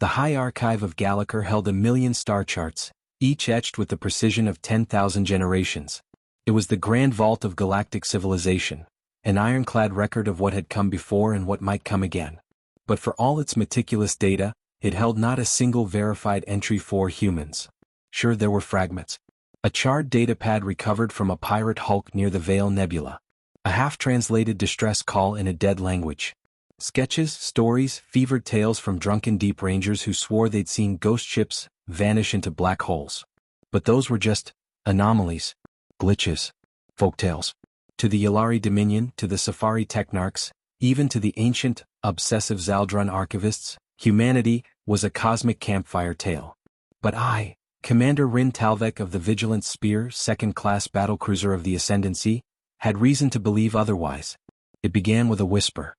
The high archive of Gallagher held 1,000,000 star charts, each etched with the precision of 10,000 generations. It was the grand vault of galactic civilization, an ironclad record of what had come before and what might come again. But for all its meticulous data, it held not a single verified entry for humans. Sure, there were fragments. A charred datapad recovered from a pirate hulk near the Vale Nebula. A half-translated distress call in a dead language. Sketches, stories, fevered tales from drunken deep rangers who swore they'd seen ghost ships vanish into black holes. But those were just anomalies, glitches, folktales. To the Yalari Dominion, to the Safari Technarchs, even to the ancient, obsessive Zaldrun archivists, humanity was a cosmic campfire tale. But I, Commander Rin Talvek of the Vigilant Spear, second-class battlecruiser of the Ascendancy, had reason to believe otherwise. It began with a whisper.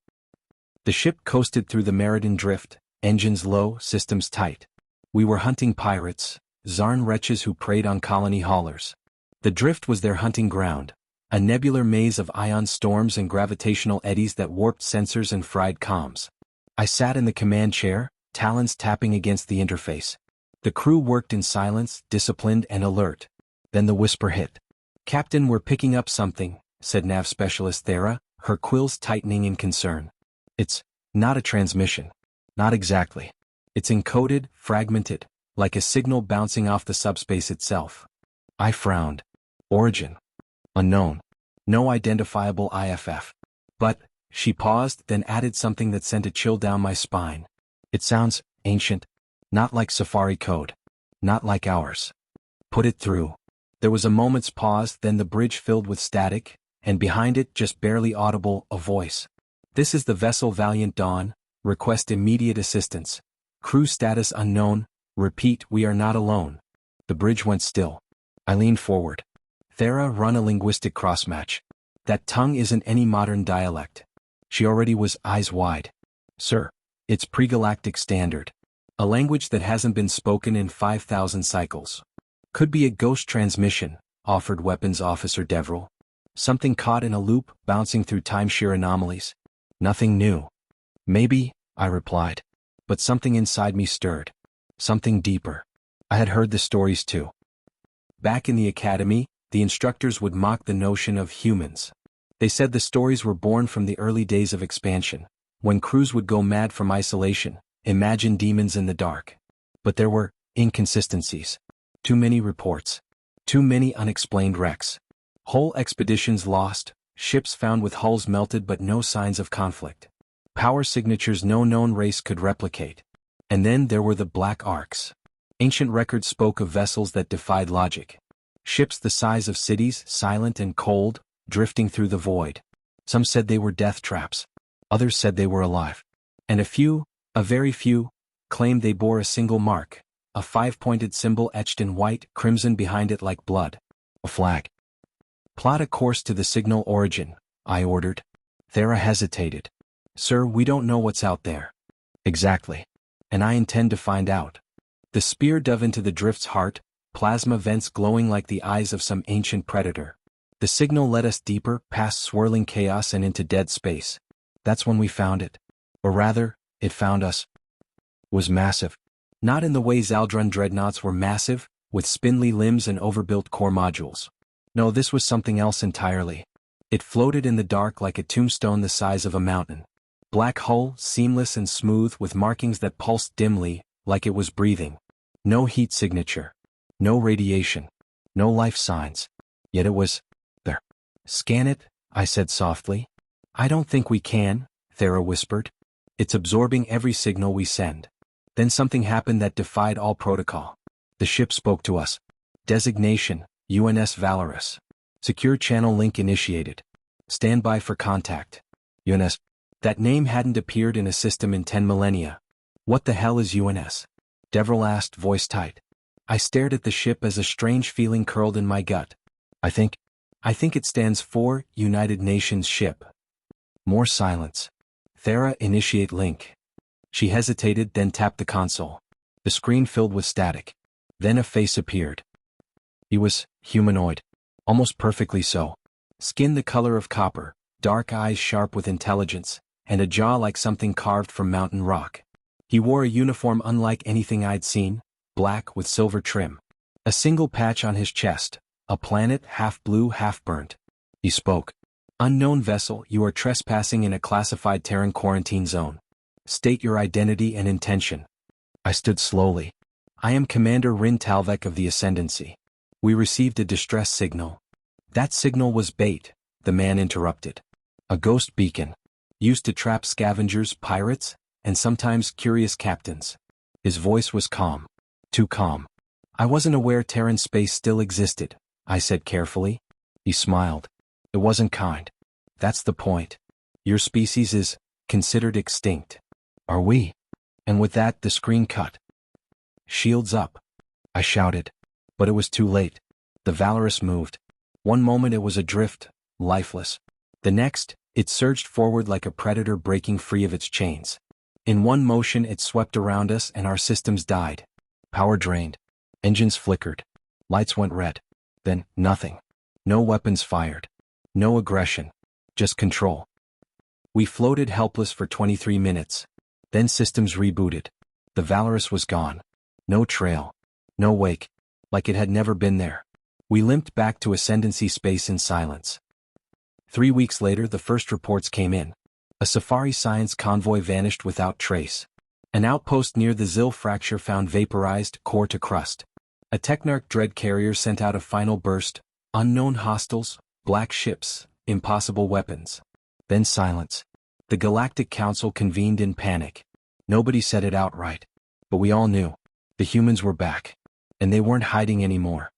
The ship coasted through the Meridian Drift, engines low, systems tight. We were hunting pirates, Zarn wretches who preyed on colony haulers. The drift was their hunting ground, a nebular maze of ion storms and gravitational eddies that warped sensors and fried comms. I sat in the command chair, talons tapping against the interface. The crew worked in silence, disciplined and alert. Then the whisper hit. "Captain, we're picking up something," said Nav Specialist Thera, her quills tightening in concern. "It's not a transmission." "Not exactly. It's encoded, fragmented, like a signal bouncing off the subspace itself." I frowned. "Origin? Unknown. No identifiable IFF. But," she paused, then added something that sent a chill down my spine. "It sounds ancient. Not like Safari code. Not like ours. Put it through." There was a moment's pause, then the bridge filled with static, and behind it, just barely audible, a voice. "This is the vessel Valiant Dawn. Request immediate assistance. Crew status unknown. Repeat, we are not alone." The bridge went still. I leaned forward. "Thera, run a linguistic crossmatch. That tongue isn't any modern dialect." She already was eyes wide. "Sir, it's pre-galactic standard. A language that hasn't been spoken in 5,000 cycles." "Could be a ghost transmission," offered Weapons Officer Devril. "Something caught in a loop, bouncing through timeshare anomalies. Nothing new." "Maybe," I replied. But something inside me stirred. Something deeper. I had heard the stories too. Back in the academy, the instructors would mock the notion of humans. They said the stories were born from the early days of expansion, when crews would go mad from isolation, imagine demons in the dark. But there were inconsistencies. Too many reports. Too many unexplained wrecks. Whole expeditions lost, ships found with hulls melted but no signs of conflict. Power signatures no known race could replicate. And then there were the Black Arcs. Ancient records spoke of vessels that defied logic. Ships the size of cities, silent and cold, drifting through the void. Some said they were death traps. Others said they were alive. And a few, a very few, claimed they bore a single mark, a 5-pointed symbol etched in white, crimson behind it like blood. A flag. "Plot a course to the signal origin," I ordered. Thera hesitated. "Sir, we don't know what's out there." "Exactly. And I intend to find out." The spear dove into the drift's heart, plasma vents glowing like the eyes of some ancient predator. The signal led us deeper, past swirling chaos and into dead space. That's when we found it. Or rather, it found us. It was massive. Not in the way Zaldrun dreadnoughts were massive, with spindly limbs and overbuilt core modules. No, this was something else entirely. It floated in the dark like a tombstone the size of a mountain. Black hull, seamless and smooth, with markings that pulsed dimly, like it was breathing. No heat signature. No radiation. No life signs. Yet it was there. "Scan it," I said softly. "I don't think we can," Thera whispered. "It's absorbing every signal we send." Then something happened that defied all protocol. The ship spoke to us. Designation, UNS Valorous. Secure channel link initiated. Stand by for contact. UNS. That name hadn't appeared in a system in 10 millennia. "What the hell is UNS?" Devril asked, voice tight. I stared at the ship as a strange feeling curled in my gut. I think it stands for United Nations Ship." More silence. "Thera, initiate link." She hesitated, then tapped the console. The screen filled with static. Then a face appeared. He was humanoid. Almost perfectly so. Skin the color of copper, dark eyes sharp with intelligence, and a jaw like something carved from mountain rock. He wore a uniform unlike anything I'd seen, black with silver trim. A single patch on his chest, a planet half blue half burnt. He spoke. "Unknown vessel, you are trespassing in a classified Terran quarantine zone. State your identity and intention." I stood slowly. "I am Commander Rin Talvek of the Ascendancy. We received a distress signal." "That signal was bait," the man interrupted. "A ghost beacon. Used to trap scavengers, pirates, and sometimes curious captains." His voice was calm. Too calm. "I wasn't aware Terran space still existed," I said carefully. He smiled. "It wasn't kind. That's the point. Your species is considered extinct. Are we?" And with that the screen cut. "Shields up," I shouted. But it was too late. The Valorous moved. One moment it was adrift, lifeless. The next, it surged forward like a predator breaking free of its chains. In one motion it swept around us and our systems died. Power drained. Engines flickered. Lights went red. Then, nothing. No weapons fired. No aggression. Just control. We floated helpless for 23 minutes. Then systems rebooted. The Valorous was gone. No trail. No wake. Like it had never been there. We limped back to Ascendancy space in silence. 3 weeks later the first reports came in. A safari science convoy vanished without trace. An outpost near the Zil fracture found vaporized core to crust. A Technarch dread carrier sent out a final burst. Unknown hostiles, black ships, impossible weapons. Then silence. The Galactic Council convened in panic. Nobody said it outright. But we all knew. The humans were back. And they weren't hiding anymore.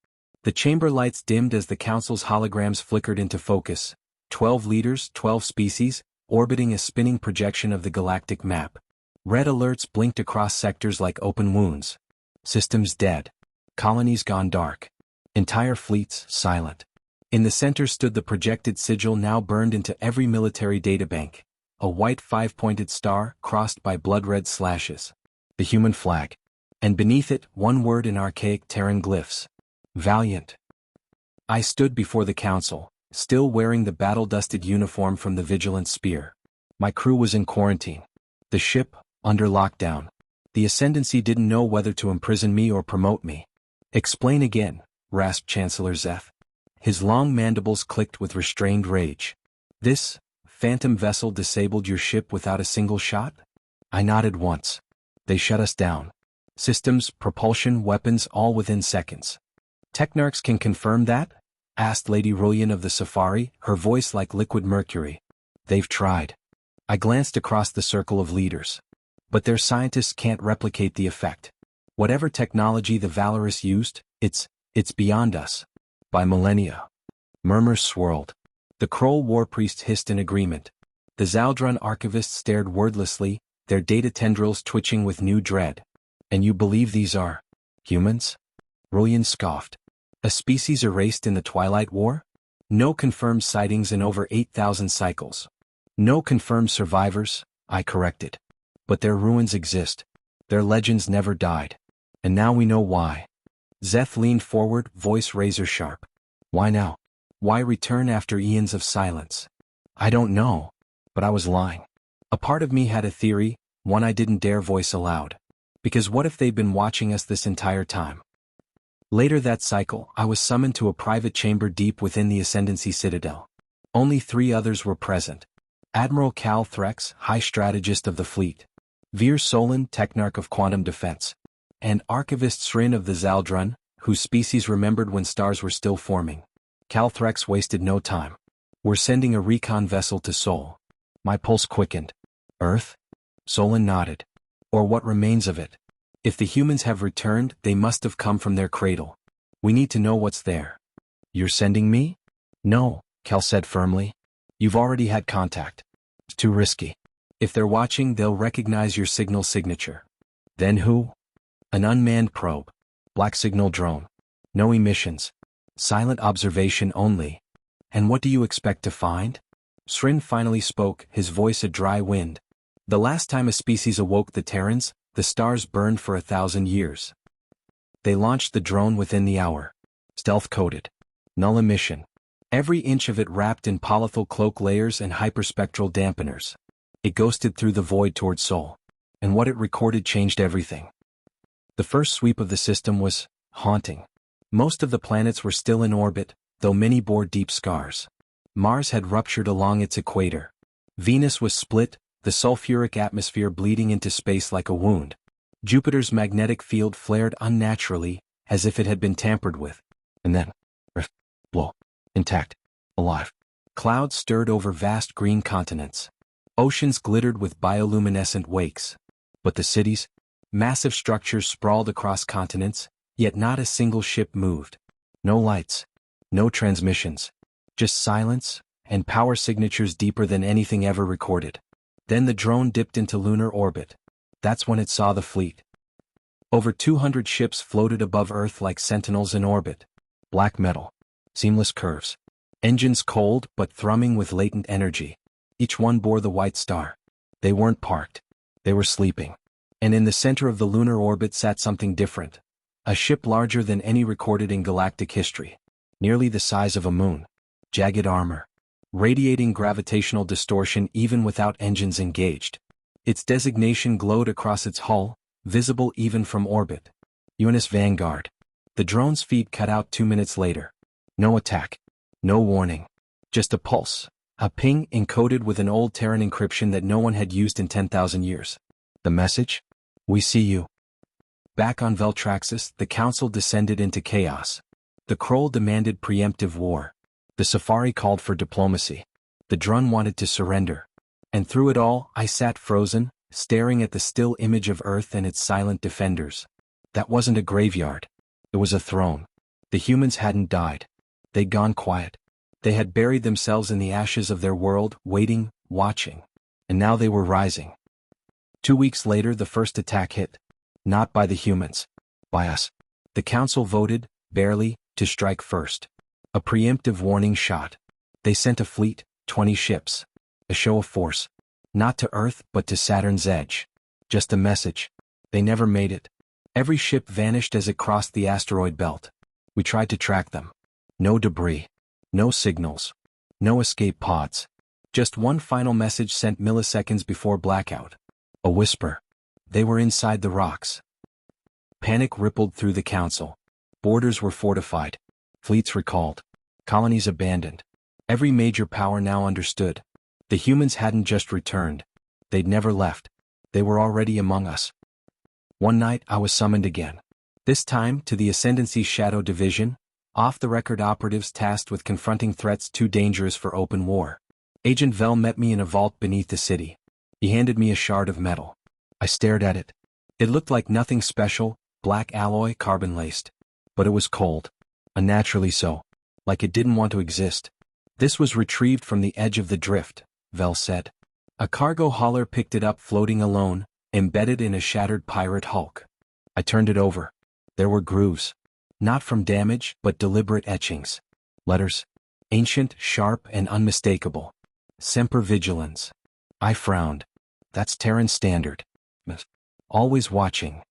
The chamber lights dimmed as the Council's holograms flickered into focus. 12 leaders, 12 species, orbiting a spinning projection of the galactic map. Red alerts blinked across sectors like open wounds. Systems dead. Colonies gone dark. Entire fleets silent. In the center stood the projected sigil now burned into every military databank. A white 5-pointed star crossed by blood-red slashes. The human flag. And beneath it, one word in archaic Terran glyphs. Valiant. I stood before the Council, still wearing the battle-dusted uniform from the Vigilant Spear. My crew was in quarantine. The ship, under lockdown. The Ascendancy didn't know whether to imprison me or promote me. "Explain again," rasped Chancellor Zeth. His long mandibles clicked with restrained rage. "This phantom vessel disabled your ship without a single shot?" I nodded once. "They shut us down. Systems, propulsion, weapons, all within seconds." "Technarchs can confirm that?" asked Lady Rullian of the Safari, her voice like liquid mercury. "They've tried." I glanced across the circle of leaders. "But their scientists can't replicate the effect. Whatever technology the Valorous used, it's beyond us. By millennia." Murmurs swirled. The Kroll war priest hissed in agreement. The Zaldrun archivists stared wordlessly, their data tendrils twitching with new dread. "And you believe these are humans?" Rullian scoffed. "A species erased in the Twilight War? No confirmed sightings in over 8,000 cycles. No confirmed survivors," I corrected. "But their ruins exist. Their legends never died. And now we know why." Zeth leaned forward, voice razor-sharp. "Why now? Why return after eons of silence?" I don't know. But I was lying. A part of me had a theory, one I didn't dare voice aloud. Because what if they'd been watching us this entire time? Later that cycle, I was summoned to a private chamber deep within the Ascendancy Citadel. Only 3 others were present. Admiral Cal Threx, High Strategist of the Fleet. Veer Solon, Technarch of Quantum Defense. And Archivist Srin of the Zaldrun, whose species remembered when stars were still forming. Cal Threx wasted no time. "We're sending a recon vessel to Sol." My pulse quickened. "Earth?" Solon nodded. "Or what remains of it. If the humans have returned, they must have come from their cradle. We need to know what's there." "You're sending me?" "No," Cal said firmly. "You've already had contact. It's too risky. If they're watching, they'll recognize your signal signature." "Then who?" "An unmanned probe. Black signal drone. No emissions. Silent observation only." "And what do you expect to find?" Srin finally spoke, his voice a dry wind. "The last time a species awoke the Terrans, the stars burned for 1,000 years. They launched the drone within the hour. Stealth-coded. Null emission. Every inch of it wrapped in polyethylene cloak layers and hyperspectral dampeners. It ghosted through the void toward Sol. and what it recorded changed everything. The first sweep of the system was haunting. Most of the planets were still in orbit, though many bore deep scars. Mars had ruptured along its equator. Venus was split, the sulfuric atmosphere bleeding into space like a wound. Jupiter's magnetic field flared unnaturally, as if it had been tampered with. And then, Earth, intact, alive. Clouds stirred over vast green continents. Oceans glittered with bioluminescent wakes. But the cities, massive structures sprawled across continents, yet not a single ship moved. No lights, no transmissions, just silence, and power signatures deeper than anything ever recorded. Then the drone dipped into lunar orbit. That's when it saw the fleet. Over 200 ships floated above Earth like sentinels in orbit. Black metal, seamless curves. Engines cold but thrumming with latent energy. Each one bore the white star. They weren't parked. They were sleeping. And in the center of the lunar orbit sat something different. A ship larger than any recorded in galactic history. Nearly the size of a moon. Jagged armor. Radiating gravitational distortion even without engines engaged. Its designation glowed across its hull, visible even from orbit. UNS Vanguard. The drone's feed cut out 2 minutes later. No attack. No warning. Just a pulse. A ping encoded with an old Terran encryption that no one had used in 10,000 years. The message? We see you. Back on Veltraxis, the Council descended into chaos. The Kroll demanded preemptive war. The Safari called for diplomacy. The drone wanted to surrender. And through it all, I sat frozen, staring at the still image of Earth and its silent defenders. That wasn't a graveyard. It was a throne. The humans hadn't died. They'd gone quiet. They had buried themselves in the ashes of their world, waiting, watching. And now they were rising. 2 weeks later, the first attack hit. Not by the humans. By us. The Council voted, barely, to strike first. A preemptive warning shot. They sent a fleet, 20 ships. A show of force. Not to Earth, but to Saturn's edge. Just a message. They never made it. Every ship vanished as it crossed the asteroid belt. We tried to track them. No debris. No signals. No escape pods. Just one final message sent milliseconds before blackout. A whisper. They were inside the rocks. Panic rippled through the Council. Borders were fortified. Fleets recalled. Colonies abandoned. Every major power now understood. The humans hadn't just returned. They'd never left. They were already among us. One night I was summoned again. This time to the Ascendancy's Shadow Division, off-the-record operatives tasked with confronting threats too dangerous for open war. Agent Vel met me in a vault beneath the city. He handed me a shard of metal. I stared at it. It looked like nothing special, black alloy, carbon-laced. But it was cold. Unnaturally so. Like it didn't want to exist. This was retrieved from the edge of the drift, Vel said. A cargo hauler picked it up floating alone, embedded in a shattered pirate hulk. I turned it over. There were grooves. Not from damage, but deliberate etchings. Letters. Ancient, sharp, and unmistakable. Semper Vigilans. I frowned. That's Terran standard. Always watching.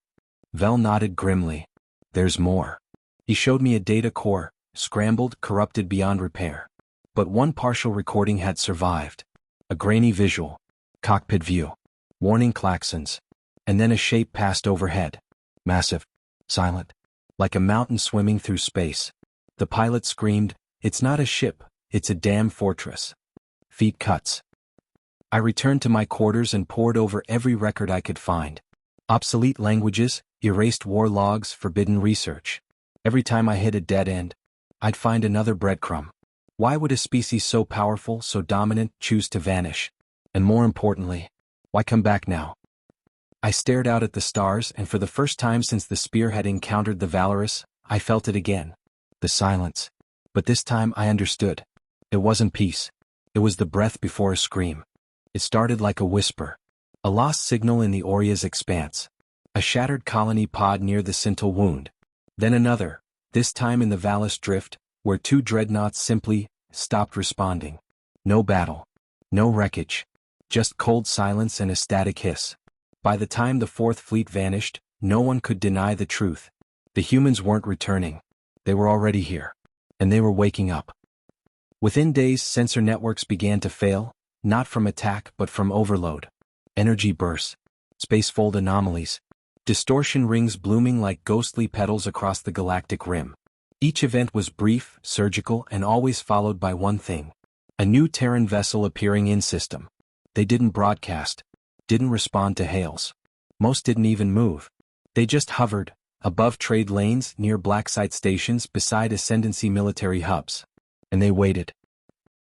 Vel nodded grimly. There's more. He showed me a data core, scrambled, corrupted beyond repair. But one partial recording had survived. A grainy visual. Cockpit view. Warning klaxons. And then a shape passed overhead. Massive. Silent. Like a mountain swimming through space. The pilot screamed, "It's not a ship, it's a damn fortress." Feet cuts. I returned to my quarters and pored over every record I could find. Obsolete languages, erased war logs, forbidden research. Every time I hit a dead end, I'd find another breadcrumb. Why would a species so powerful, so dominant, choose to vanish? And more importantly, why come back now? I stared out at the stars, and for the first time since the spear had encountered the Valorous, I felt it again. The silence. But this time I understood. It wasn't peace. It was the breath before a scream. It started like a whisper. A lost signal in the Oria's expanse. A shattered colony pod near the Sintal wound. Then another, this time in the Valus drift, where 2 dreadnoughts simply stopped responding. No battle. No wreckage. Just cold silence and a static hiss. By the time the 4th fleet vanished, no one could deny the truth. The humans weren't returning. They were already here. And they were waking up. Within days, sensor networks began to fail, not from attack but from overload. Energy bursts. spacefold anomalies, distortion rings blooming like ghostly petals across the galactic rim. Each event was brief, surgical, and always followed by one thing: a new Terran vessel appearing in system. They didn't broadcast, didn't respond to hails. Most didn't even move. They just hovered, above trade lanes, near blacksite stations, beside Ascendancy military hubs. And they waited.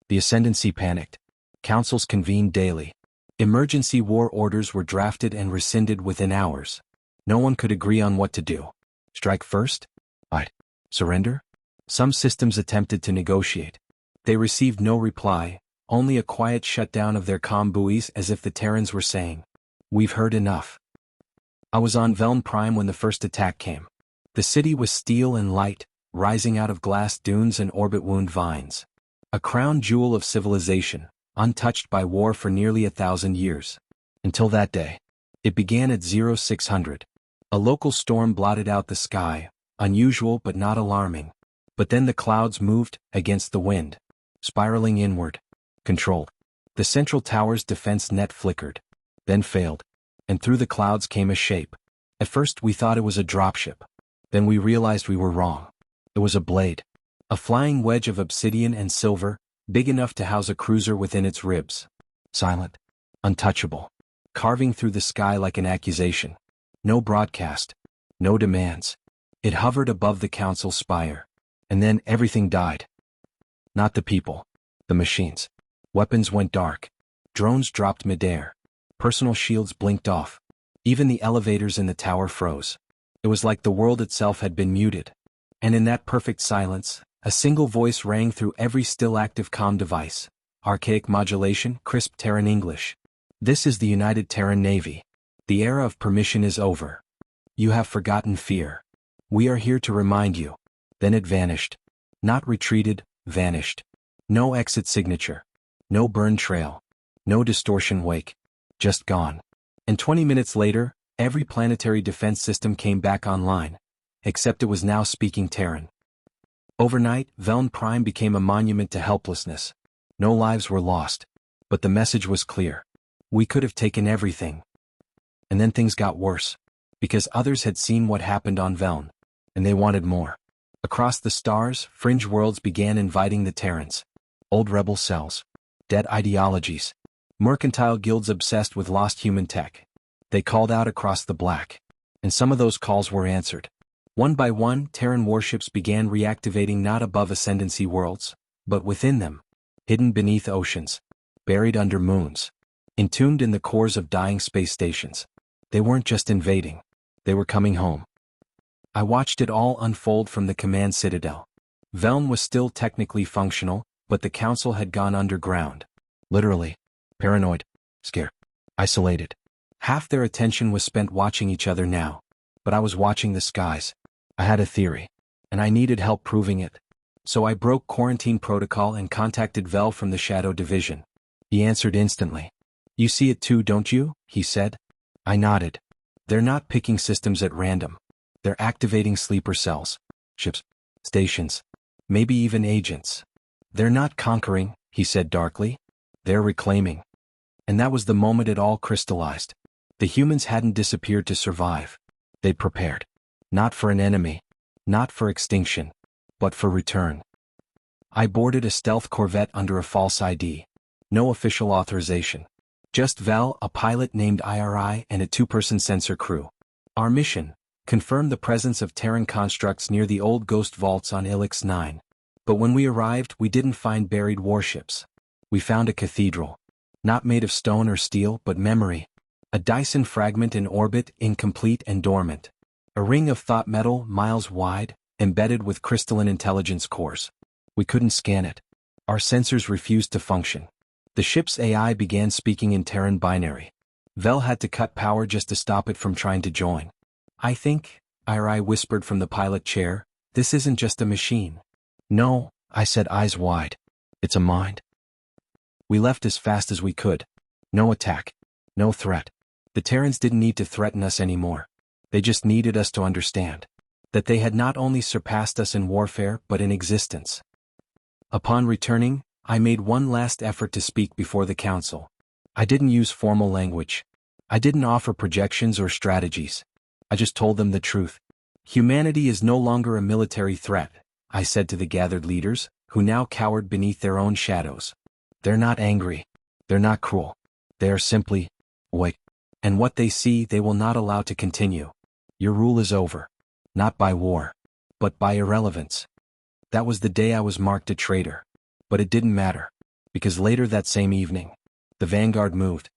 The Ascendancy panicked. Councils convened daily. Emergency war orders were drafted and rescinded within hours. No one could agree on what to do. Strike first? I'd surrender? Some systems attempted to negotiate. They received no reply, only a quiet shutdown of their comm buoys, as if the Terrans were saying, "We've heard enough." I was on Veln Prime when the first attack came. The city was steel and light, rising out of glass dunes and orbit wound vines. A crown jewel of civilization, untouched by war for nearly 1,000 years. Until that day. It began at 0600. A local storm blotted out the sky, unusual but not alarming. But then the clouds moved, against the wind, spiraling inward. Controlled. The central tower's defense net flickered, then failed, and through the clouds came a shape. At first we thought it was a dropship. Then we realized we were wrong. It was a blade. A flying wedge of obsidian and silver, big enough to house a cruiser within its ribs. Silent. Untouchable. Carving through the sky like an accusation. No broadcast. No demands. It hovered above the council spire. And then everything died. Not the people. The machines. Weapons went dark. Drones dropped midair. Personal shields blinked off. Even the elevators in the tower froze. It was like the world itself had been muted. And in that perfect silence, a single voice rang through every still active comm device. Archaic modulation, crisp Terran English. "This is the United Terran Navy. The era of permission is over. You have forgotten fear. We are here to remind you." Then it vanished. Not retreated, vanished. No exit signature. No burn trail. No distortion wake. Just gone. And 20 minutes later, every planetary defense system came back online. Except it was now speaking Terran. Overnight, Veln Prime became a monument to helplessness. No lives were lost. But the message was clear. We could have taken everything. And then things got worse. Because others had seen what happened on Veln. And they wanted more. Across the stars, fringe worlds began inviting the Terrans. Old rebel cells. Dead ideologies. Mercantile guilds obsessed with lost human tech. They called out across the black. And some of those calls were answered. One by one, Terran warships began reactivating not above Ascendancy worlds, but within them. Hidden beneath oceans. Buried under moons. Entombed in the cores of dying space stations. They weren't just invading. They were coming home. I watched it all unfold from the command citadel. Veln was still technically functional, but the council had gone underground. Literally. Paranoid. Scared. Isolated. Half their attention was spent watching each other now. But I was watching the skies. I had a theory. And I needed help proving it. So I broke quarantine protocol and contacted Vel from the Shadow Division. He answered instantly. "You see it too, don't you?" he said. I nodded. "They're not picking systems at random. They're activating sleeper cells. Ships. Stations. Maybe even agents. They're not conquering," he said darkly. "They're reclaiming." And that was the moment it all crystallized. The humans hadn't disappeared to survive. They'd prepared. Not for an enemy. Not for extinction. But for return. I boarded a stealth corvette under a false ID. No official authorization. Just Val, a pilot named IRI, and a 2-person sensor crew. Our mission: confirm the presence of Terran constructs near the old ghost vaults on Ilix 9. But when we arrived, we didn't find buried warships. We found a cathedral. Not made of stone or steel, but memory. A Dyson fragment in orbit, incomplete and dormant. A ring of thought metal, miles wide, embedded with crystalline intelligence cores. We couldn't scan it. Our sensors refused to function. The ship's AI began speaking in Terran binary. Vel had to cut power just to stop it from trying to join. "I think," IRI whispered from the pilot chair, "this isn't just a machine." "No," I said, eyes wide. "It's a mind." We left as fast as we could. No attack. No threat. The Terrans didn't need to threaten us anymore. They just needed us to understand that they had not only surpassed us in warfare but in existence. Upon returning, I made one last effort to speak before the council. I didn't use formal language. I didn't offer projections or strategies. I just told them the truth. Humanity is no longer a military threat, I said to the gathered leaders, who now cowered beneath their own shadows. They're not angry. They're not cruel. They are simply awake. And what they see they will not allow to continue. Your rule is over. Not by war, but by irrelevance. That was the day I was marked a traitor. But it didn't matter, because later that same evening, the Vanguard moved.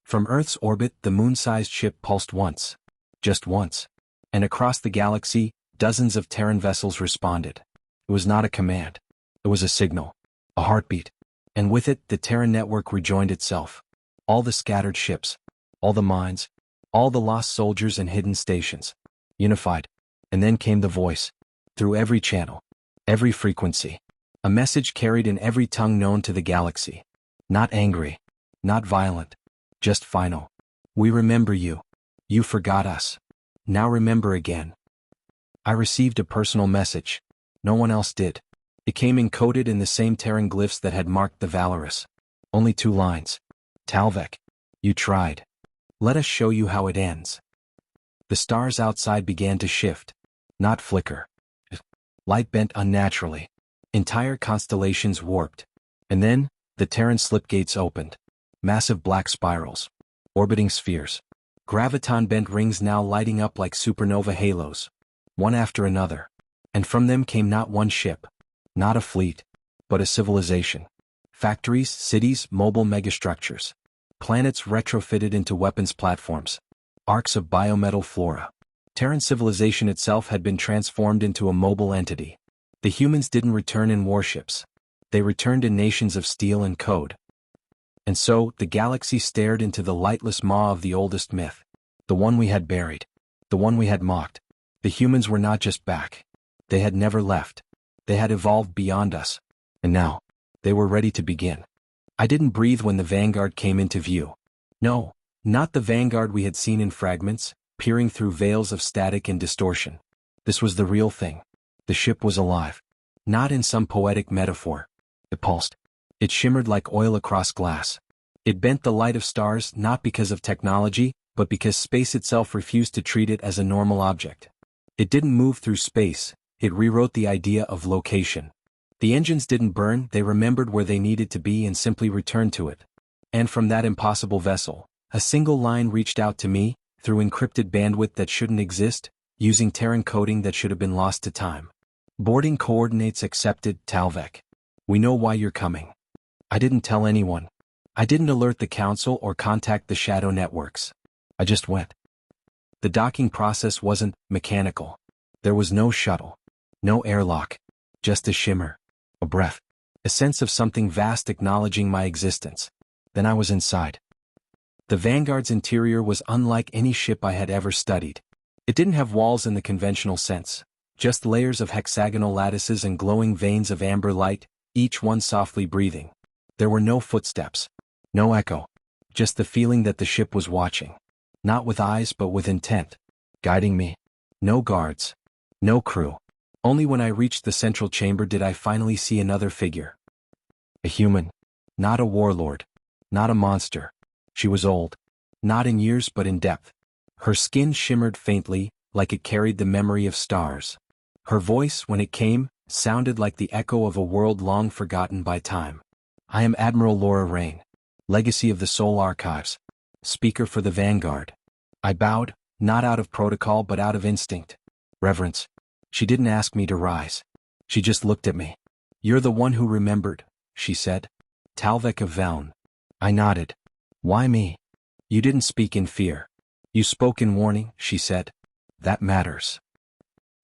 From Earth's orbit, the moon-sized ship pulsed once. Just once. And across the galaxy, dozens of Terran vessels responded. It was not a command. It was a signal. A heartbeat. And with it, the Terran network rejoined itself. All the scattered ships. All the mines. All the lost soldiers and hidden stations. Unified. And then came the voice. Through every channel. Every frequency. A message carried in every tongue known to the galaxy. Not angry. Not violent. Just final. We remember you. You forgot us. Now remember again. I received a personal message. No one else did. It came encoded in the same Terran glyphs that had marked the Valorous. Only 2 lines. Talvek. You tried. Let us show you how it ends. The stars outside began to shift. Not flicker. Light bent unnaturally. Entire constellations warped. And then, the Terran slipgates opened. Massive black spirals. Orbiting spheres. Graviton-bent rings now lighting up like supernova halos. One after another. And from them came not one ship. Not a fleet. But a civilization. Factories, cities, mobile megastructures. Planets retrofitted into weapons platforms. Arcs of biometal flora. Terran civilization itself had been transformed into a mobile entity. The humans didn't return in warships. They returned in nations of steel and code. And so, the galaxy stared into the lightless maw of the oldest myth. The one we had buried. The one we had mocked. The humans were not just back. They had never left. They had evolved beyond us. And now, they were ready to begin. I didn't breathe when the Vanguard came into view. No, not the Vanguard we had seen in fragments, peering through veils of static and distortion. This was the real thing. The ship was alive. Not in some poetic metaphor. It pulsed. It shimmered like oil across glass. It bent the light of stars not because of technology, but because space itself refused to treat it as a normal object. It didn't move through space, it rewrote the idea of location. The engines didn't burn, they remembered where they needed to be and simply returned to it. And from that impossible vessel, a single line reached out to me, through encrypted bandwidth that shouldn't exist, using Terran coding that should have been lost to time. Boarding coordinates accepted, Talvek. We know why you're coming. I didn't tell anyone. I didn't alert the council or contact the shadow networks. I just went. The docking process wasn't mechanical. There was no shuttle. No airlock. Just a shimmer. A breath. A sense of something vast acknowledging my existence. Then I was inside. The Vanguard's interior was unlike any ship I had ever studied. It didn't have walls in the conventional sense. Just layers of hexagonal lattices and glowing veins of amber light, each one softly breathing. There were no footsteps. No echo. Just the feeling that the ship was watching. Not with eyes but with intent. Guiding me. No guards. No crew. Only when I reached the central chamber did I finally see another figure. A human. Not a warlord. Not a monster. She was old. Not in years but in depth. Her skin shimmered faintly, like it carried the memory of stars. Her voice, when it came, sounded like the echo of a world long forgotten by time. I am Admiral Laura Rain, Legacy of the Soul Archives, speaker for the Vanguard. I bowed, not out of protocol but out of instinct. Reverence. She didn't ask me to rise. She just looked at me. You're the one who remembered, she said. Talvek of Veln. I nodded. Why me? You didn't speak in fear. You spoke in warning, she said. That matters.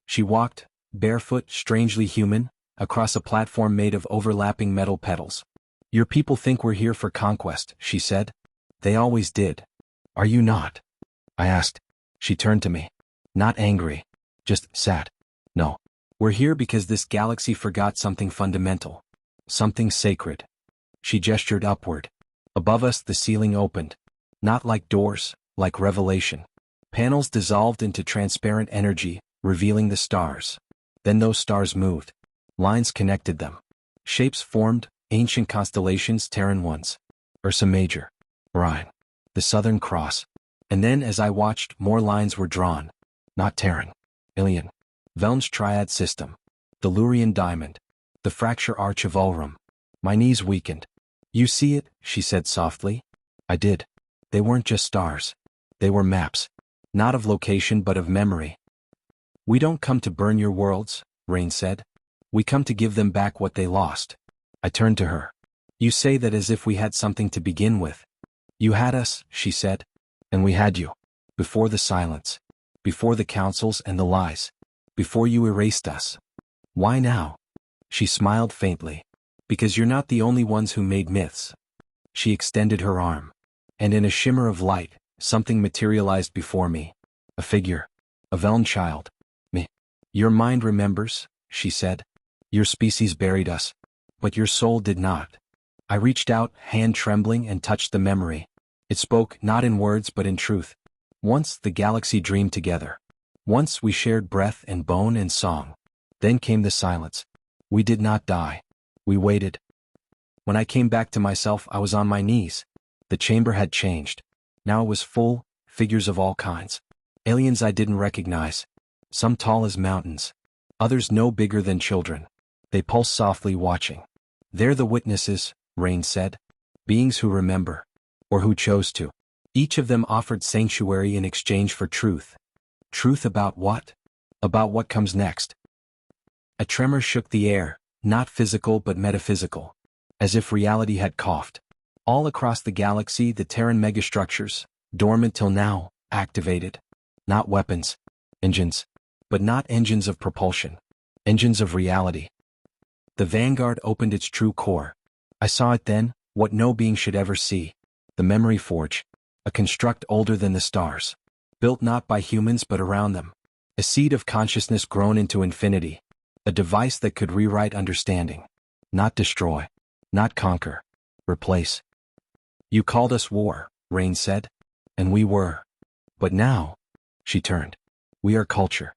She walked, barefoot, strangely human, across a platform made of overlapping metal petals. Your people think we're here for conquest, she said. They always did. Are you not? I asked. She turned to me. Not angry. Just sad. No. We're here because this galaxy forgot something fundamental. Something sacred. She gestured upward. Above us the ceiling opened. Not like doors, like revelation. Panels dissolved into transparent energy, revealing the stars. Then those stars moved. Lines connected them. Shapes formed, ancient constellations, Terran ones. Ursa Major. Orion. The Southern Cross. And then as I watched, more lines were drawn. Not Terran. Alien. Veln's triad system. The Lurian diamond. The fracture arch of Ulrum. My knees weakened. You see it, she said softly. I did. They weren't just stars. They were maps. Not of location but of memory. We don't come to burn your worlds, Rain said. We come to give them back what they lost. I turned to her. You say that as if we had something to begin with. You had us, she said. And we had you. Before the silence. Before the councils and the lies. Before you erased us. Why now? She smiled faintly. Because you're not the only ones who made myths. She extended her arm. And in a shimmer of light, something materialized before me. A figure. A Veln child. Me. Your mind remembers, she said. Your species buried us. But your soul did not. I reached out, hand trembling, and touched the memory. It spoke not in words but in truth. Once the galaxy dreamed together. Once we shared breath and bone and song. Then came the silence. We did not die. We waited. When I came back to myself, I was on my knees. The chamber had changed. Now it was full, figures of all kinds. Aliens I didn't recognize. Some tall as mountains. Others no bigger than children. They pulsed softly, watching. They're the witnesses, Rain said. Beings who remember. Or who chose to. Each of them offered sanctuary in exchange for truth. Truth about what? About what comes next. A tremor shook the air, not physical but metaphysical. As if reality had coughed. All across the galaxy, the Terran megastructures, dormant till now, activated. Not weapons. Engines. But not engines of propulsion. Engines of reality. The Vanguard opened its true core. I saw it then, what no being should ever see. The memory forge. A construct older than the stars. Built not by humans but around them. A seed of consciousness grown into infinity. A device that could rewrite understanding. Not destroy. Not conquer. Replace. You called us war, Rain said. And we were. But now, she turned. We are culture.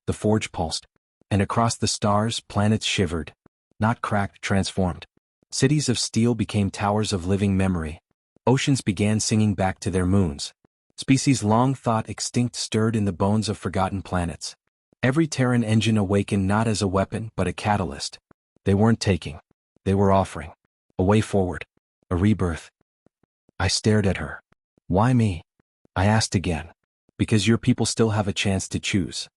The forge pulsed. And across the stars, planets shivered. Not cracked, transformed. Cities of steel became towers of living memory. Oceans began singing back to their moons. Species long thought extinct stirred in the bones of forgotten planets. Every Terran engine awakened not as a weapon but a catalyst. They weren't taking. They were offering. A way forward. A rebirth. I stared at her. Why me? I asked again. Because your people still have a chance to choose.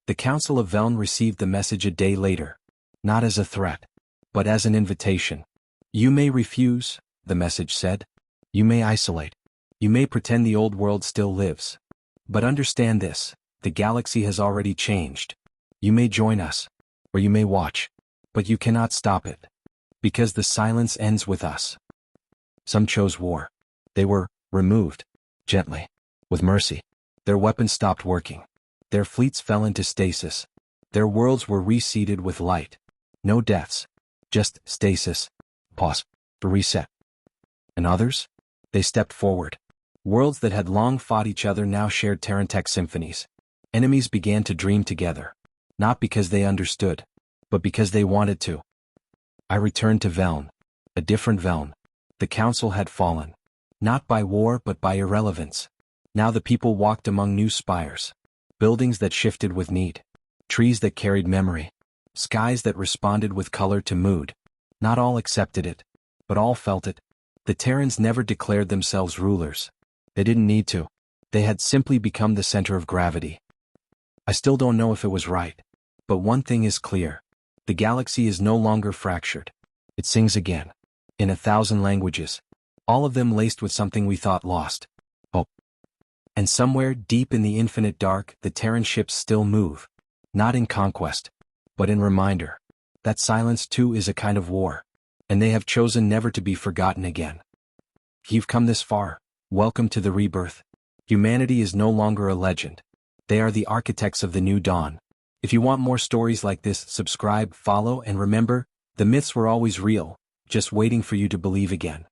The Council of Veln received the message a day later. Not as a threat. But as an invitation. You may refuse, the message said. You may isolate. You may pretend the old world still lives. But understand this, the galaxy has already changed. You may join us. Or you may watch. But you cannot stop it. Because the silence ends with us. Some chose war. They were removed. Gently. With mercy. Their weapons stopped working. Their fleets fell into stasis. Their worlds were reseeded with light. No deaths. Just stasis. Pause. Reset. And others? They stepped forward. Worlds that had long fought each other now shared Terrantech symphonies. Enemies began to dream together. Not because they understood. But because they wanted to. I returned to Veln. A different Veln. The council had fallen. Not by war but by irrelevance. Now the people walked among new spires. Buildings that shifted with need. Trees that carried memory. Skies that responded with color to mood. Not all accepted it. But all felt it. The Terrans never declared themselves rulers. They didn't need to. They had simply become the center of gravity. I still don't know if it was right. But one thing is clear. The galaxy is no longer fractured. It sings again. In 1,000 languages. All of them laced with something we thought lost. Hope. And somewhere deep in the infinite dark, the Terran ships still move. Not in conquest. But in reminder. That silence too is a kind of war. And they have chosen never to be forgotten again. You've come this far. Welcome to the rebirth. Humanity is no longer a legend. They are the architects of the new dawn. If you want more stories like this, subscribe, follow, and remember, the myths were always real, just waiting for you to believe again.